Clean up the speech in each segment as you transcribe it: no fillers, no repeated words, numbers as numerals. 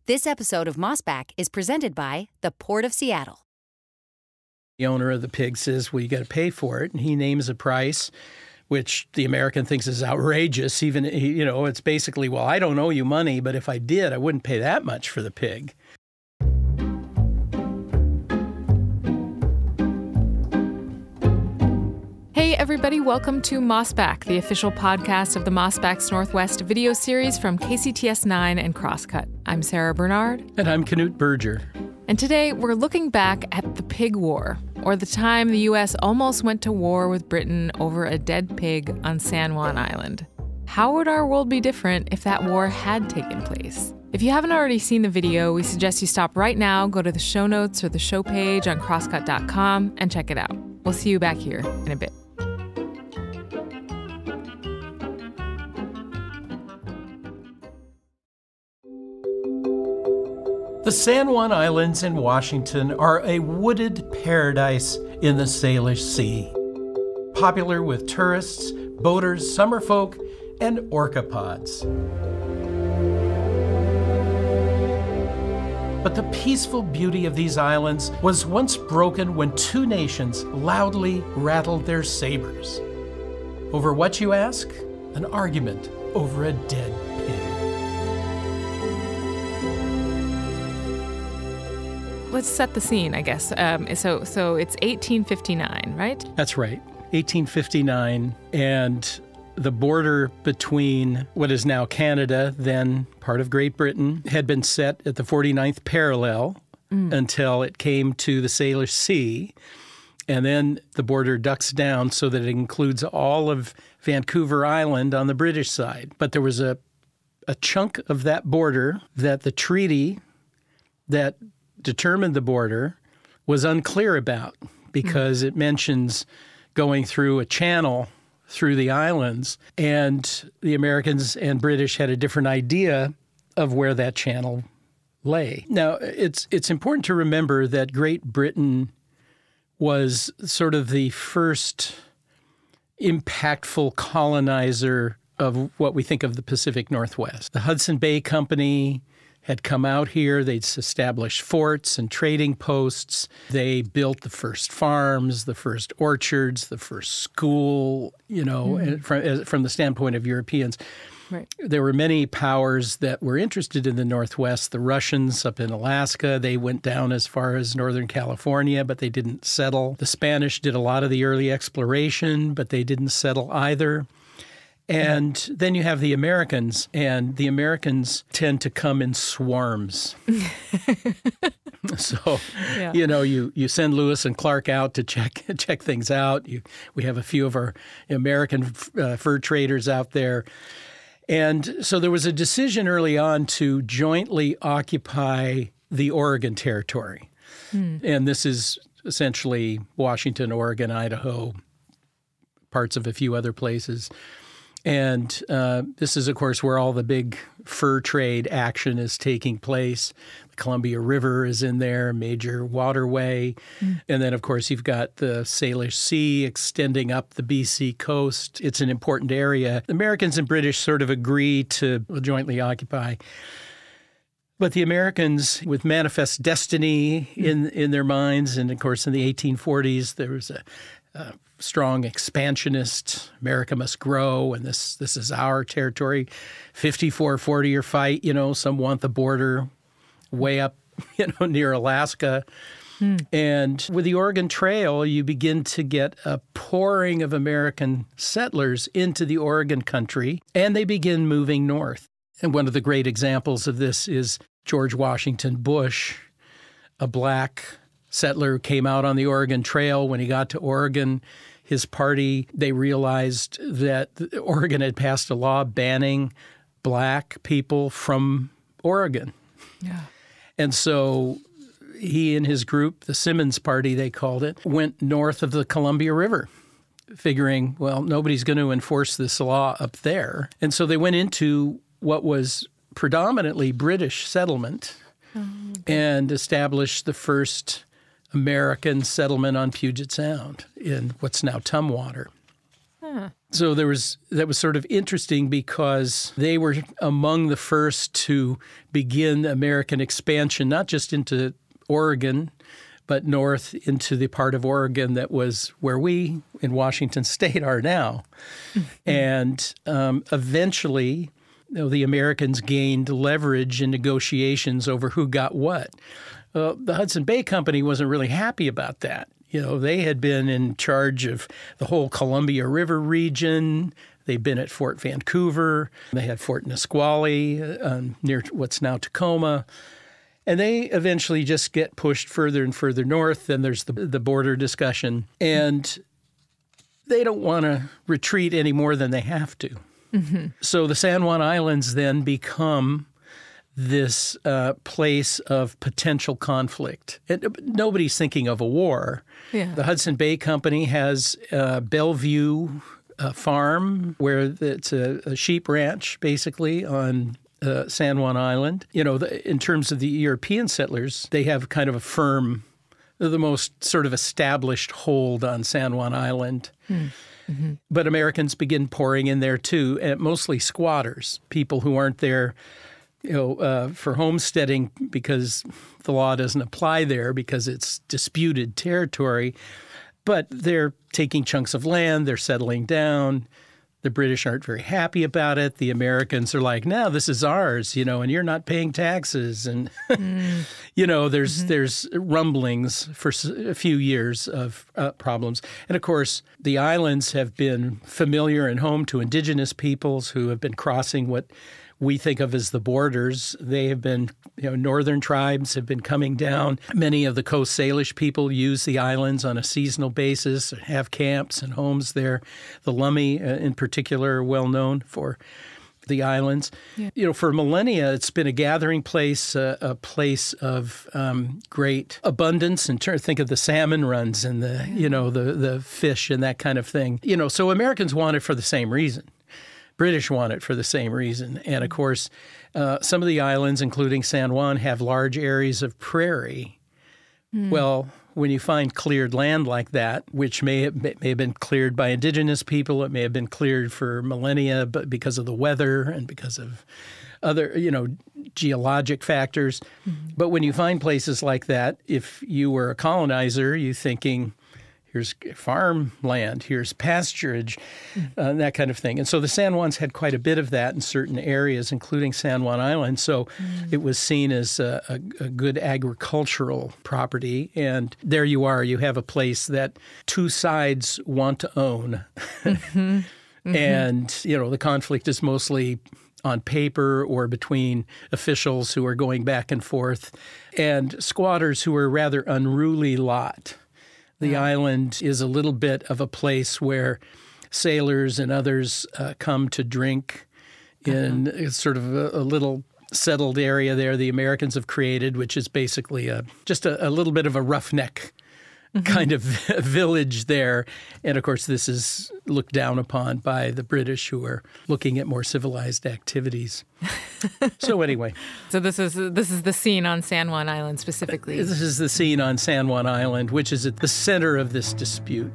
This episode of Mossback is presented by the Port of Seattle. The owner of the pig says, well, you got to pay for it. And he names a price, which the American thinks is outrageous. Even, it's basically, well, I don't owe you money, but if I did, I wouldn't pay that much for the pig. Hey everybody, welcome to Mossback, the official podcast of the Mossback's Northwest video series from KCTS9 and Crosscut. I'm Sara Bernard. And I'm Knute Berger. And today we're looking back at the Pig War, or the time the U.S. almost went to war with Britain over a dead pig on San Juan Island. How would our world be different if that war had taken place? If you haven't already seen the video, we suggest you stop right now, go to the show notes or the show page on crosscut.com and check it out. We'll see you back here in a bit. The San Juan Islands in Washington are a wooded paradise in the Salish Sea, popular with tourists, boaters, summerfolk, and orcapods. But the peaceful beauty of these islands was once broken when two nations loudly rattled their sabers. Over what, you ask? An argument over a dead pig. Let's set the scene, I guess. So it's 1859, right? That's right, 1859, and the border between what is now Canada, then part of Great Britain, had been set at the 49th parallel until it came to the Salish Sea, and then the border ducks down so that it includes all of Vancouver Island on the British side. But there was a chunk of that border that the treaty that determined the border was unclear about because it mentions going through a channel through the islands, and the Americans and British had a different idea of where that channel lay. Now, it's important to remember that Great Britain was sort of the first impactful colonizer of what we think of the Pacific Northwest. The Hudson Bay Company had come out here. They'd established forts and trading posts. They built the first farms, the first orchards, the first school, from the standpoint of Europeans. Right. There were many powers that were interested in the Northwest. The Russians up in Alaska, they went down as far as Northern California, but they didn't settle. The Spanish did a lot of the early exploration, but they didn't settle either. And then you have the Americans, and the Americans tend to come in swarms. So, you send Lewis and Clark out to check things out. We have a few of our American fur traders out there. And so there was a decision early on to jointly occupy the Oregon Territory. And this is essentially Washington, Oregon, Idaho, parts of a few other places. And this is, of course, where all the big fur trade action is taking place. The Columbia River is in there, major waterway. And then, of course, you've got the Salish Sea extending up the BC coast. It's an important area. The Americans and British sort of agree to jointly occupy. But the Americans, with manifest destiny in their minds, and, of course, in the 1840s, there was a strong expansionist, America must grow, and this is our territory. 54-40 fight, some want the border way up, near Alaska. And with the Oregon Trail, you begin to get a pouring of American settlers into the Oregon country, and they begin moving north. And one of the great examples of this is George Washington Bush, a black settler who came out on the Oregon Trail. When he got to Oregon, his party, they realized that Oregon had passed a law banning black people from Oregon. Yeah. And so he and his group, the Simmons Party, they called it, went north of the Columbia River, figuring, well, nobody's going to enforce this law up there. And so they went into what was predominantly British settlement and established the first American settlement on Puget Sound in what's now Tumwater. So that was sort of interesting because they were among the first to begin American expansion, not just into Oregon, but north into the part of Oregon that was where we in Washington State are now. And eventually, the Americans gained leverage in negotiations over who got what. The Hudson Bay Company wasn't really happy about that. They had been in charge of the whole Columbia River region. They'd been at Fort Vancouver. They had Fort Nisqually near what's now Tacoma. And they eventually just get pushed further and further north. Then there's the border discussion. And they don't want to retreat any more than they have to. Mm-hmm. So the San Juan Islands then become this place of potential conflict. Nobody's thinking of a war. Yeah. The Hudson Bay Company has Bellevue Farm, where it's a sheep ranch, basically, on San Juan Island. In terms of the European settlers, they have kind of a firm, the most sort of established hold on San Juan Island. Mm-hmm. But Americans begin pouring in there, too, and mostly squatters, people who aren't there for homesteading because the law doesn't apply there because it's disputed territory. But they're taking chunks of land, they're settling down. The British aren't very happy about it. The Americans are like, no, this is ours, and you're not paying taxes. And, there's rumblings for a few years of problems. And, of course, the islands have been familiar and home to indigenous peoples who have been crossing what we think of as the borders. They have been, northern tribes have been coming down. Many of the Coast Salish people use the islands on a seasonal basis, have camps and homes there. The Lummi, in particular, are well known for the islands. Yeah. For millennia, it's been a gathering place, a place of great abundance. And think of the salmon runs and the fish and that kind of thing. So Americans want it for the same reason. British want it for the same reason. And, of course, some of the islands, including San Juan, have large areas of prairie. Well, when you find cleared land like that, which may have been cleared by indigenous people, it may have been cleared for millennia, but because of the weather and because of other, geologic factors. Mm-hmm. But when you find places like that, if you were a colonizer, you're thinking, here's farmland, here's pasturage, that kind of thing. And so the San Juans had quite a bit of that in certain areas, including San Juan Island. So it was seen as a good agricultural property. And there you are. You have a place that two sides want to own. Mm-hmm. Mm-hmm. And, the conflict is mostly on paper or between officials who are going back and forth and squatters who are a rather unruly lot. The island is a little bit of a place where sailors and others come to drink in sort of a little settled area there the Americans have created, which is basically just a little bit of a roughneck kind of village there. And, of course, this is looked down upon by the British, who are looking at more civilized activities. So anyway. So this is the scene on San Juan Island specifically. This is the scene on San Juan Island, which is at the center of this dispute.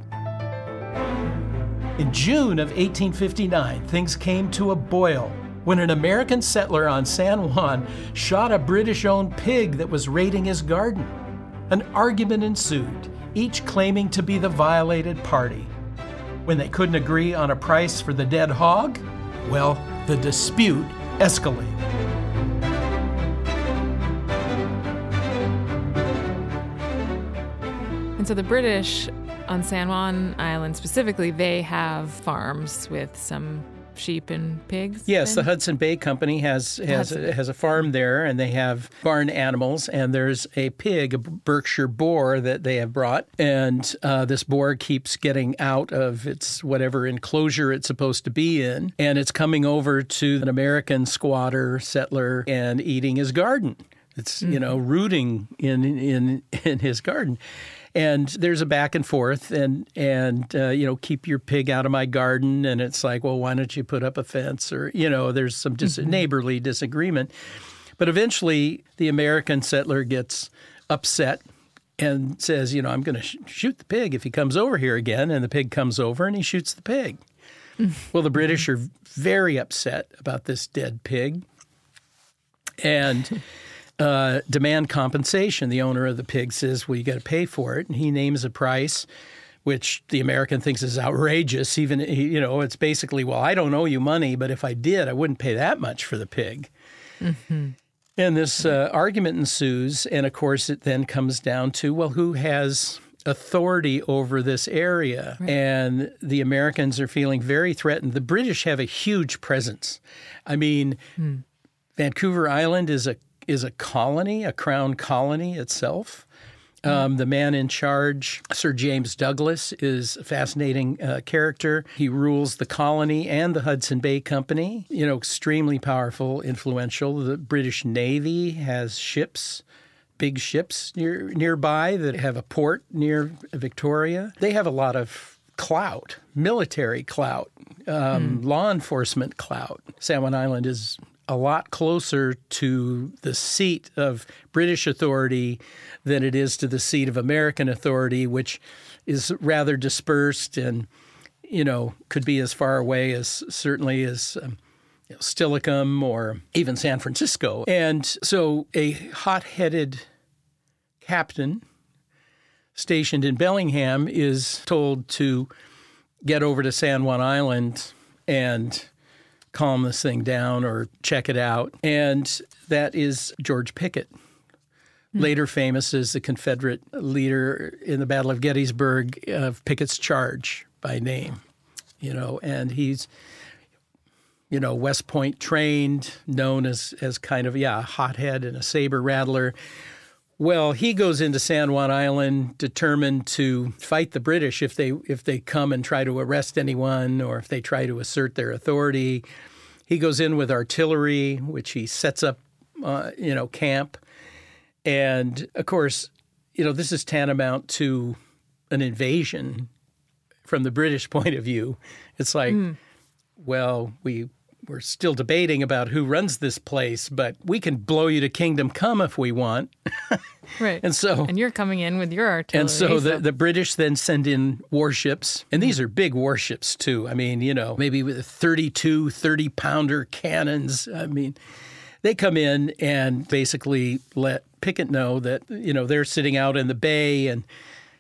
In June of 1859, things came to a boil when an American settler on San Juan shot a British-owned pig that was raiding his garden. An argument ensued, each claiming to be the violated party. When they couldn't agree on a price for the dead hog, well, the dispute escalated. And so the British on San Juan Island specifically, they have farms with some sheep and pigs? Yes, the Hudson Bay Company has a farm there, and they have barn animals, and there's a pig, a Berkshire boar that they have brought, and this boar keeps getting out of its whatever enclosure it's supposed to be in, and it's coming over to an American squatter, settler, and eating his garden. It's, rooting in his garden. And there's a back and forth and keep your pig out of my garden. And it's like, well, why don't you put up a fence? Or, there's some neighborly disagreement. But eventually the American settler gets upset and says, I'm going to shoot the pig if he comes over here again. And the pig comes over and he shoots the pig. Well, the British are very upset about this dead pig and demand compensation. The owner of the pig says, well, you got to pay for it. And he names a price, which the American thinks is outrageous. Even, it's basically, well, I don't owe you money, but if I did, I wouldn't pay that much for the pig. Mm-hmm. And this argument ensues. And, of course, it then comes down to, well, who has authority over this area? Right. And the Americans are feeling very threatened. The British have a huge presence. I mean, Vancouver Island is a colony, a crown colony itself. The man in charge, Sir James Douglas, is a fascinating character. He rules the colony and the Hudson Bay Company, extremely powerful, influential. The British Navy has ships, big ships nearby that have a port near Victoria. They have a lot of clout, military clout, law enforcement clout. San Juan Island is a lot closer to the seat of British authority than it is to the seat of American authority, which is rather dispersed and, could be as far away as certainly as Stillicum or even San Francisco. And so a hot-headed captain stationed in Bellingham is told to get over to San Juan Island and calm this thing down or check it out. And that is George Pickett, later famous as the Confederate leader in the Battle of Gettysburg, of Pickett's Charge by name, and he's, West Point trained, known as kind of, a hothead and a saber rattler. Well, he goes into San Juan Island determined to fight the British if they come and try to arrest anyone or if they try to assert their authority. He goes in with artillery, which he sets up, camp. And, of course, this is tantamount to an invasion from the British point of view. It's like, well, we're still debating about who runs this place, but we can blow you to kingdom come if we want. Right. And you're coming in with your artillery. And so the British then send in warships, and these are big warships too. I mean, maybe with 32 30-pounder cannons. I mean, they come in and basically let Pickett know that, they're sitting out in the bay and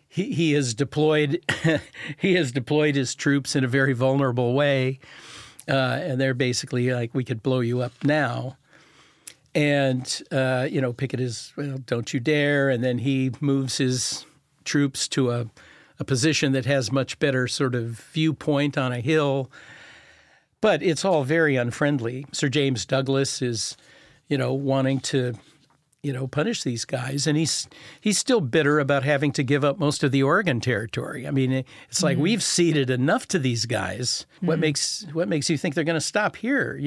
he has deployed his troops in a very vulnerable way. And they're basically like, we could blow you up now. And, Pickett is, well, don't you dare. And then he moves his troops to a position that has much better sort of viewpoint on a hill. But it's all very unfriendly. Sir James Douglas is, wanting to, punish these guys. And he's still bitter about having to give up most of the Oregon Territory. I mean, it's like we've ceded enough to these guys. What makes you think they're going to stop here,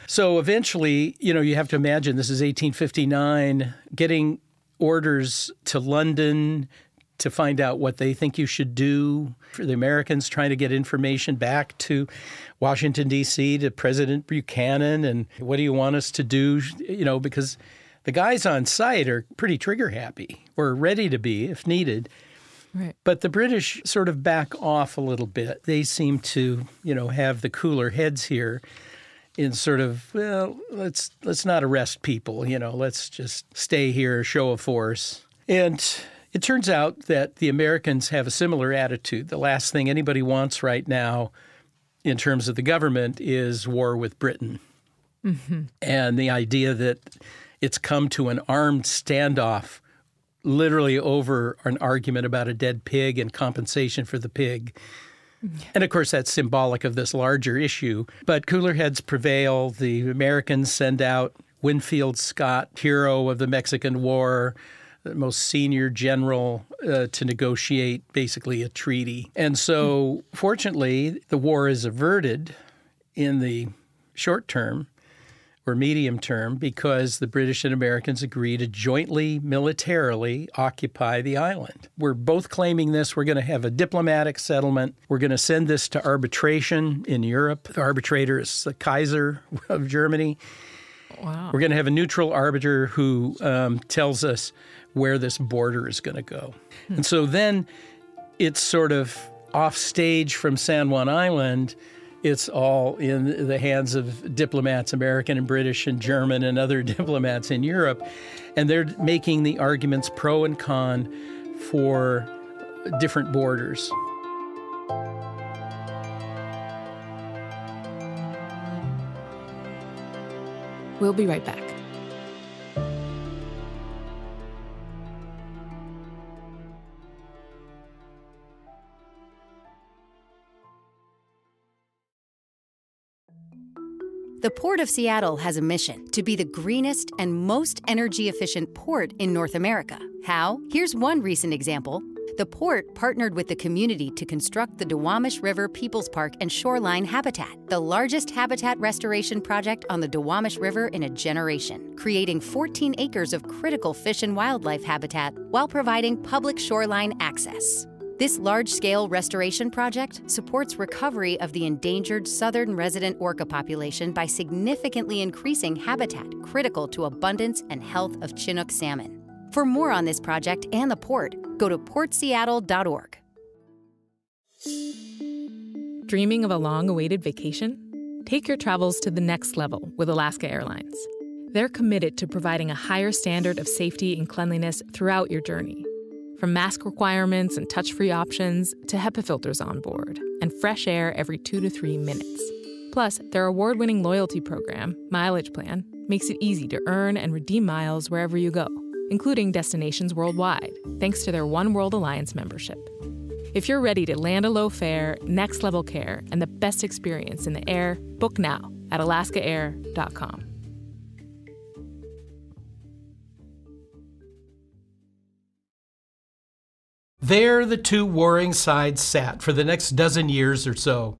So eventually, you have to imagine this is 1859, getting orders to London to find out what they think you should do. For the Americans trying to get information back to Washington, D.C., to President Buchanan, and what do you want us to do, because the guys on site are pretty trigger happy or ready to be if needed. Right. But the British sort of back off a little bit. They seem to, have the cooler heads here in sort of, well, let's not arrest people, let's just stay here, show of force. And it turns out that the Americans have a similar attitude. The last thing anybody wants right now in terms of the government is war with Britain. Mm-hmm. And the idea that it's come to an armed standoff, literally over an argument about a dead pig and compensation for the pig. And, of course, that's symbolic of this larger issue. But cooler heads prevail. The Americans send out Winfield Scott, hero of the Mexican War, the most senior general, to negotiate basically a treaty. And so, fortunately, the war is averted in the short term or medium term because the British and Americans agree to jointly, militarily occupy the island. We're both claiming this. We're going to have a diplomatic settlement. We're going to send this to arbitration in Europe. The arbitrator is the Kaiser of Germany. Wow. We're going to have a neutral arbiter who tells us where this border is going to go. And so then it's sort of off stage from San Juan Island It's all in the hands of diplomats, American and British and German and other diplomats in Europe. And they're making the arguments pro and con for different borders. We'll be right back. The Port of Seattle has a mission to be the greenest and most energy-efficient port in North America. How? Here's one recent example. The port partnered with the community to construct the Duwamish River Peoples Park and Shoreline Habitat, the largest habitat restoration project on the Duwamish River in a generation, creating 14 acres of critical fish and wildlife habitat while providing public shoreline access. This large-scale restoration project supports recovery of the endangered southern resident orca population by significantly increasing habitat critical to abundance and health of Chinook salmon. For more on this project and the port, go to portseattle.org. Dreaming of a long-awaited vacation? Take your travels to the next level with Alaska Airlines. They're committed to providing a higher standard of safety and cleanliness throughout your journey. From mask requirements and touch-free options to HEPA filters on board and fresh air every 2 to 3 minutes. Plus, their award-winning loyalty program, Mileage Plan, makes it easy to earn and redeem miles wherever you go, including destinations worldwide, thanks to their One World Alliance membership. If you're ready to land a low fare, next-level care, and the best experience in the air, book now at alaskaair.com. There the two warring sides sat for the next dozen years or so.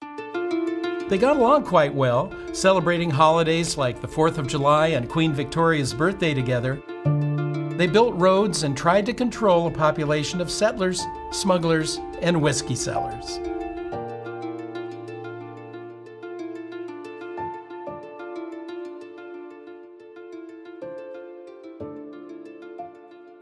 They got along quite well, celebrating holidays like the 4th of July and Queen Victoria's birthday together. They built roads and tried to control a population of settlers, smugglers, and whiskey sellers.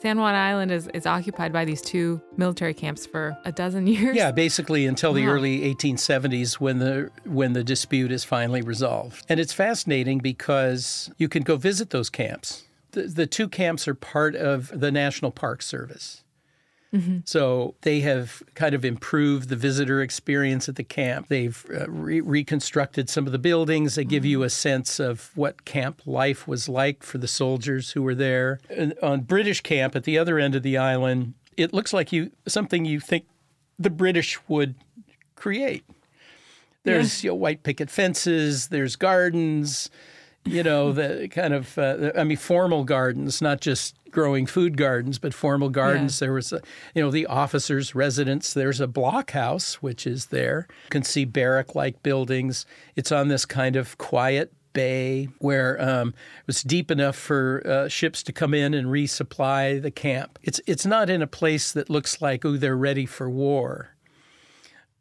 San Juan Island is occupied by these two military camps for a dozen years. Yeah, basically until the early 1870s when the dispute is finally resolved. And it's fascinating because you can go visit those camps. The two camps are part of the National Park Service. Mm-hmm. So they have kind of improved the visitor experience at the camp. They've reconstructed some of the buildings. They give you a sense of what camp life was like for the soldiers who were there. And on British camp at the other end of the island, it looks like something you think the British would create. There's white picket fences, there's gardens, the kind of, formal gardens, not just growing food gardens, but formal gardens. Yeah. There was, the officers' residence. There's a blockhouse, which is there. You can see barrack-like buildings. It's on this kind of quiet bay where it was deep enough for ships to come in and resupply the camp. It's not in a place that looks like, they're ready for war.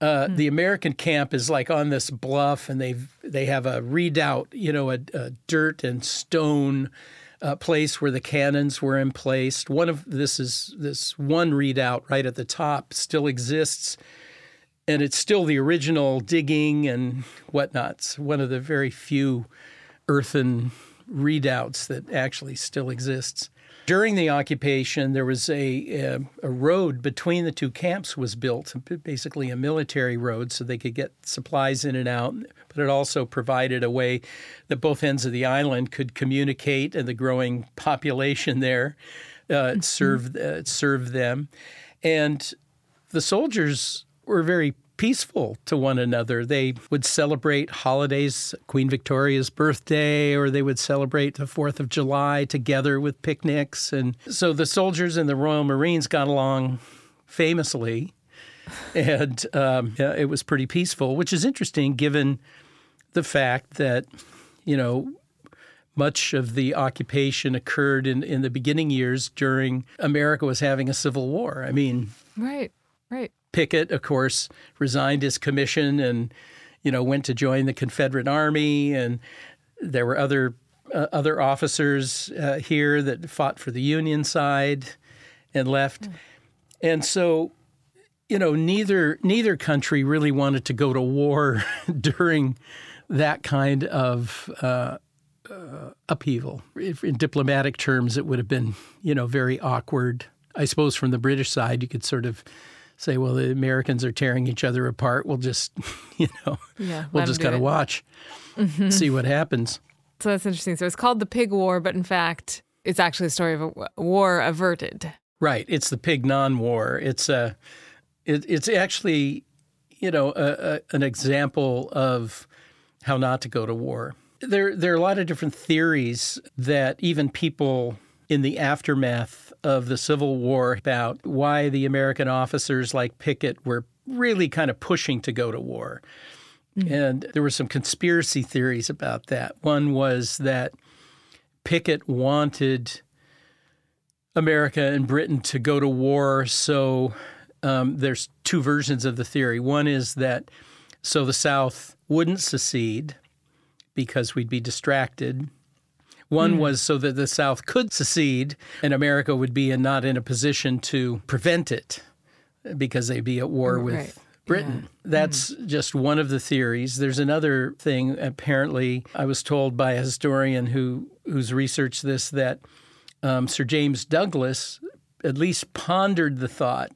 The American camp is like on this bluff, and they have a redoubt, a dirt and stone place where the cannons were emplaced. This one redoubt right at the top still exists, and it's still the original digging and whatnot. It's one of the very few earthen redoubts that actually still exists. During the occupation, there was a road between the two camps was built, basically a military road so they could get supplies in and out, but it also provided a way that both ends of the island could communicate, and the growing population there served them. And the soldiers were very peaceful to one another. They would celebrate holidays, Queen Victoria's birthday, or they would celebrate the 4th of July together with picnics. And so the soldiers and the Royal Marines got along famously, and it was pretty peaceful, which is interesting given the fact that, much of the occupation occurred in the beginning years during America was having a civil war. I mean, right. Pickett, of course, resigned his commission and, went to join the Confederate Army. And there were other officers here that fought for the Union side and left. And so neither country really wanted to go to war during that kind of upheaval. If in diplomatic terms, it would have been, very awkward. I suppose from the British side, you could sort of say, well, the Americans are tearing each other apart. We'll just, we'll just kind of watch, see what happens. So that's interesting. So it's called the Pig War, but in fact, it's actually a story of a war averted. Right. It's the Pig Non-War. It's actually, an example of how not to go to war. There are a lot of different theories that even people in the aftermath of the Civil War about why the American officers like Pickett were really kind of pushing to go to war. Mm-hmm. And there were some conspiracy theories about that. One was that Pickett wanted America and Britain to go to war, so there's two versions of the theory. One is that so the South wouldn't secede because we'd be distracted. One was so that the South could secede and America would be not in a position to prevent it because they'd be at war with Britain. Yeah. That's just one of the theories. There's another thing. Apparently, I was told by a historian who's researched this that Sir James Douglas at least pondered the thought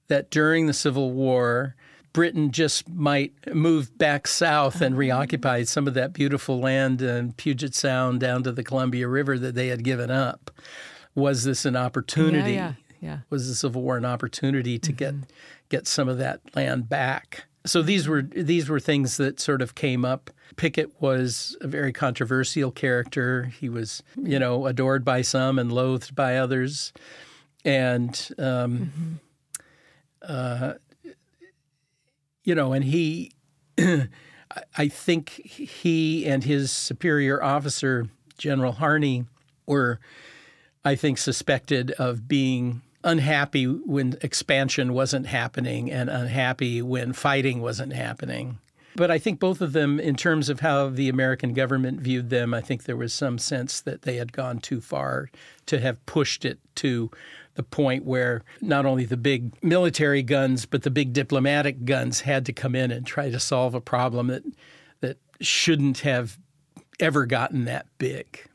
that during the Civil War, Britain just might move back south and reoccupy some of that beautiful land in Puget Sound down to the Columbia River that they had given up. Was this an opportunity? Yeah. Was the Civil War an opportunity to get some of that land back? So these were things that sort of came up. Pickett was a very controversial character. He was, adored by some and loathed by others. And and he, I think he and his superior officer, General Harney, were, I think, suspected of being unhappy when expansion wasn't happening and unhappy when fighting wasn't happening. But I think both of them, in terms of how the American government viewed them, I think there was some sense that they had gone too far to have pushed it to the point where not only the big military guns, but the big diplomatic guns had to come in and try to solve a problem that shouldn't have ever gotten that big.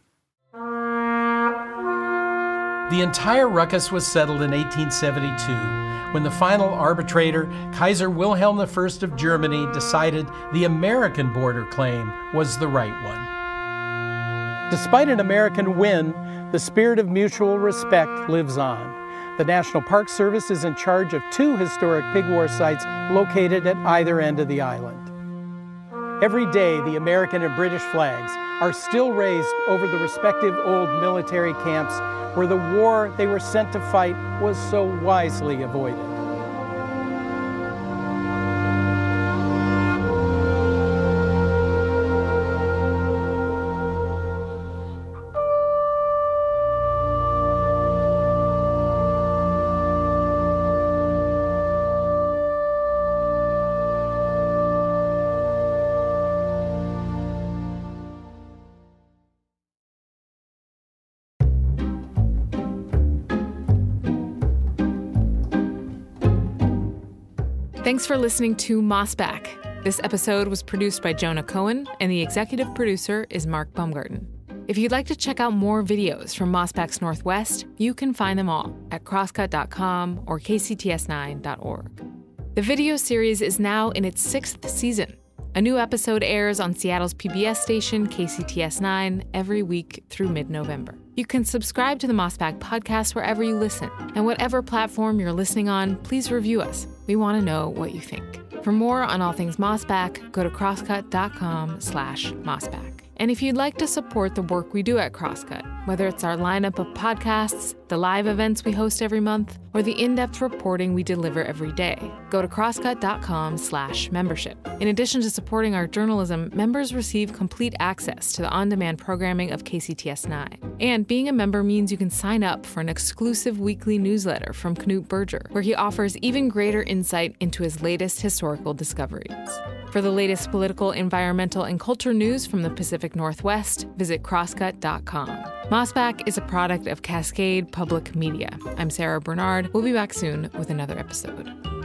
The entire ruckus was settled in 1872 when the final arbitrator, Kaiser Wilhelm I of Germany, decided the American border claim was the right one. Despite an American win, the spirit of mutual respect lives on. The National Park Service is in charge of 2 historic pig war sites located at either end of the island. Every day, the American and British flags are still raised over the respective old military camps where the war they were sent to fight was so wisely avoided. Thanks for listening to Mossback. This episode was produced by Jonah Cohen, and the executive producer is Mark Baumgarten. If you'd like to check out more videos from Mossback's Northwest, you can find them all at crosscut.com or kcts9.org. The video series is now in its 6th season. A new episode airs on Seattle's PBS station, KCTS9, every week through mid-November. You can subscribe to the Mossback Podcast wherever you listen, and whatever platform you're listening on, please review us. We want to know what you think. For more on all things Mossback, go to crosscut.com/Mossback. And if you'd like to support the work we do at Crosscut, whether it's our lineup of podcasts, the live events we host every month, or the in-depth reporting we deliver every day, go to crosscut.com/membership. In addition to supporting our journalism, members receive complete access to the on-demand programming of KCTS9. And being a member means you can sign up for an exclusive weekly newsletter from Knute Berger, where he offers even greater insight into his latest historical discoveries. For the latest political, environmental, and culture news from the Pacific Northwest, visit crosscut.com. Mossback is a product of Cascade Public Media. I'm Sara Bernard. We'll be back soon with another episode.